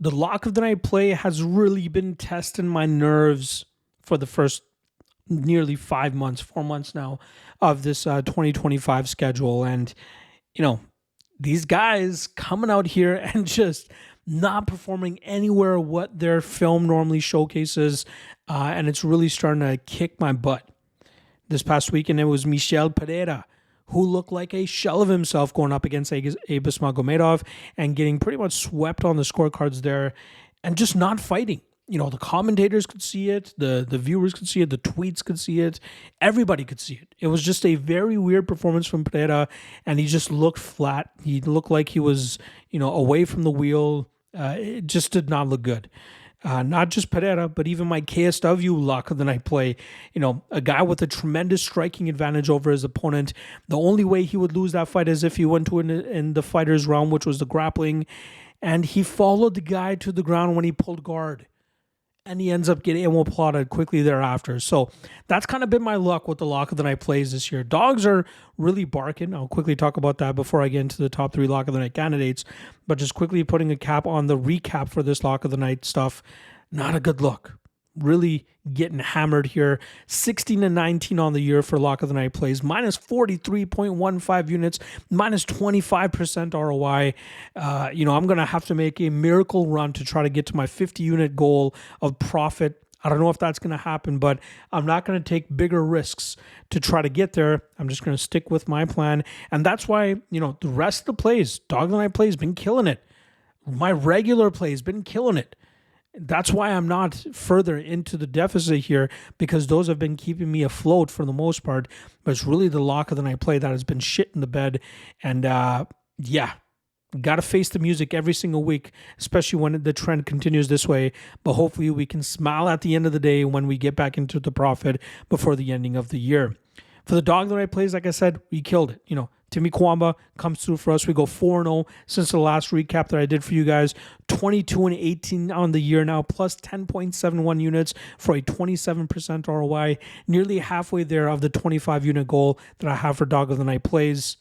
the lock of the night play has really been testing my nerves for the first nearly 5 months, 4 months now of this 2025 schedule. And, you know, these guys coming out here and just not performing anywhere what their film normally showcases. And it's really starting to kick my butt. This past weekend, it was Michel Pereira, who looked like a shell of himself going up against Abus Magomedov and getting pretty much swept on the scorecards there and just not fighting. You know, the commentators could see it, the viewers could see it, the tweets could see it, everybody could see it. It was just a very weird performance from Pereira, and he just looked flat. He looked like he was, away from the wheel. It just did not look good. Not just Pereira, but even my KSW lock of the night play. A guy with a tremendous striking advantage over his opponent. The only way he would lose that fight is if he went to in the fighter's realm, which was the grappling. And he followed the guy to the ground when he pulled guard. And he ends up getting applauded quickly thereafter. So that's kind of been my luck with the lock of the night plays this year. Dogs are really barking. I'll quickly talk about that before I get into the top 3 lock of the night candidates. But just quickly putting a cap on the recap for this lock of the night stuff. Not a good look. Really getting hammered here. 16-19 on the year for lock of the night plays. Minus 43.15 units. Minus 25% ROI. I'm going to have to make a miracle run to try to get to my 50 unit goal of profit. I don't know if that's going to happen, but I'm not going to take bigger risks to try to get there. I'm just going to stick with my plan. And that's why, the rest of the plays, dog of the night plays, been killing it. My regular plays been killing it. That's why I'm not further into the deficit here, because those have been keeping me afloat for the most part. But it's really the lock of the night play that has been shit in the bed. And got to face the music every single week, especially when the trend continues this way. But hopefully we can smile at the end of the day when we get back into the profit before the ending of the year. For the dog of the night plays, like I said, we killed it. Timmy Kwamba comes through for us. We go 4-0 since the last recap that I did for you guys. 22-18 on the year now, plus 10.71 units for a 27% ROI. Nearly halfway there of the 25 unit goal that I have for dog of the night plays.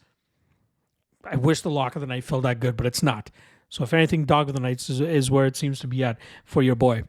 I wish the lock of the night felt that good, but it's not. So if anything, dog of the night is where it seems to be at for your boy.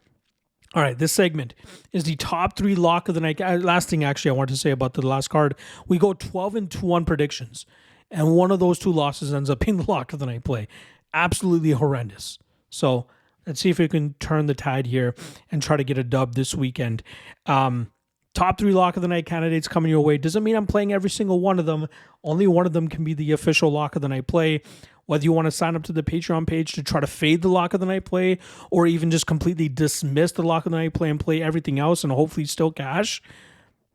All right, this segment is the top 3 lock of the night. Last thing, actually, I want to say about the last card. We go 12-2 on predictions, and one of those 2 losses ends up being the lock of the night play. Absolutely horrendous. So let's see if we can turn the tide here and try to get a dub this weekend. Top 3 lock of the night candidates coming your way. Doesn't mean I'm playing every single one of them. Only one of them can be the official lock of the night play. Whether you want to sign up to the Patreon page to try to fade the lock of the night play, or even just completely dismiss the lock of the night play and play everything else and hopefully still cash,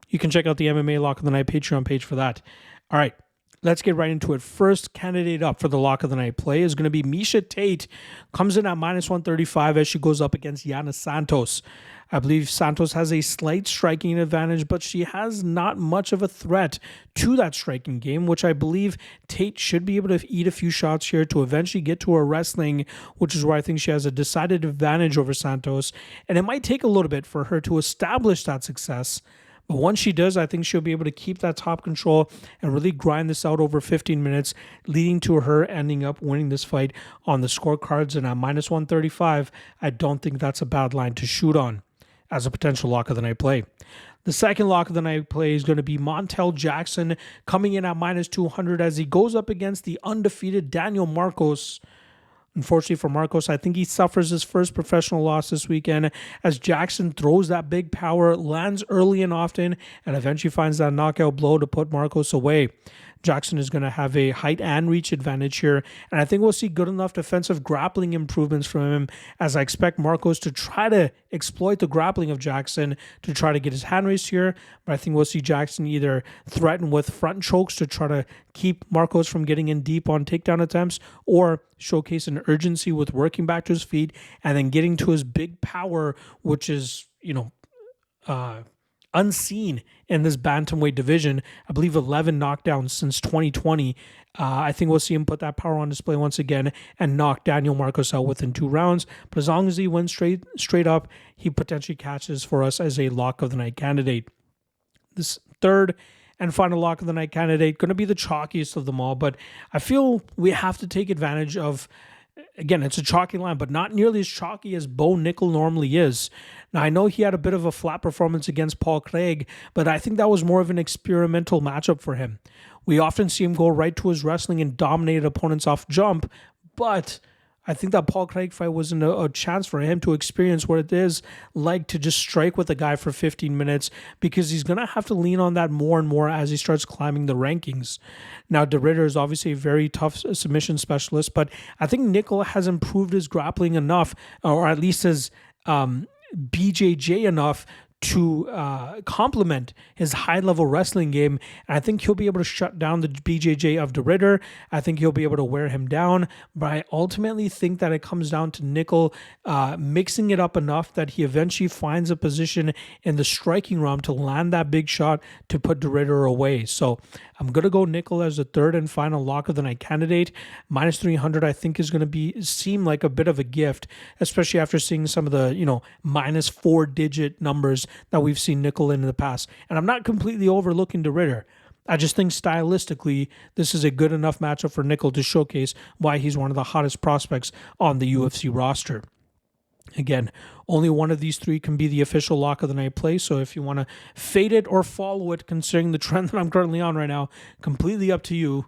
you can check out the MMA Lock of the Night Patreon page for that. All right, let's get right into it. First candidate up for the lock of the night play is going to be Miesha Tate. Comes in at minus 135 as she goes up against Yana Santos. I believe Santos has a slight striking advantage, but she has not much of a threat to that striking game, which I believe Tate should be able to eat a few shots here to eventually get to her wrestling, which is where I think she has a decided advantage over Santos. And it might take a little bit for her to establish that success. But once she does, I think she'll be able to keep that top control and really grind this out over 15 minutes, leading to her ending up winning this fight on the scorecards. And at minus 135, I don't think that's a bad line to shoot on as a potential lock of the night play. The second lock of the night play is going to be Montel Jackson coming in at minus 200 as he goes up against the undefeated Daniel Marcos. Unfortunately for Marcos, I think he suffers his first professional loss this weekend as Jackson throws that big power, lands early and often, and eventually finds that knockout blow to put Marcos away. Jackson is going to have a height and reach advantage here, and I think we'll see good enough defensive grappling improvements from him as I expect Marcos to try to exploit the grappling of Jackson to try to get his hand raised here, but I think we'll see Jackson either threaten with front chokes to try to keep Marcos from getting in deep on takedown attempts, or showcase an urgency with working back to his feet and then getting to his big power, which is, unseen in this bantamweight division. I believe 11 knockdowns since 2020. I think we'll see him put that power on display once again and knock Daniel Marcos out within 2 rounds. But as long as he wins straight up, he potentially catches for us as a lock of the night candidate. This third and final lock of the night candidate, going to be the chalkiest of them all, but I feel we have to take advantage of Again, it's a chalky line, but not nearly as chalky as Bo Nickel normally is. Now, I know he had a bit of a flat performance against Paul Craig, but I think that was more of an experimental matchup for him. We often see him go right to his wrestling and dominate opponents off jump, but I think that Paul Craig fight wasn't a chance for him to experience what it is like to just strike with a guy for 15 minutes, because he's going to have to lean on that more and more as he starts climbing the rankings. Now, De Ridder is obviously a very tough submission specialist, but I think Nickel has improved his grappling enough, or at least his BJJ enough to complement his high-level wrestling game. And I think he'll be able to shut down the BJJ of De Ridder. I think he'll be able to wear him down. But I ultimately think that it comes down to Nickel mixing it up enough that he eventually finds a position in the striking realm to land that big shot to put De Ridder away. So I'm going to go Nickel as a third and final lock of the night candidate. Minus 300, I think, is going to seem like a bit of a gift, especially after seeing some of the, minus 4-digit numbers that we've seen Nickel in the past. And I'm not completely overlooking De Ridder. I just think stylistically, this is a good enough matchup for Nickel to showcase why he's one of the hottest prospects on the UFC roster. Again, only one of these three can be the official lock of the night play. So if you want to fade it or follow it, considering the trend that I'm currently on right now, completely up to you.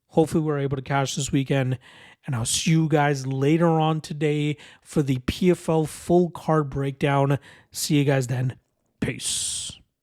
Hopefully we're able to cash this weekend. And I'll see you guys later on today for the PFL full card breakdown. See you guys then. Peace.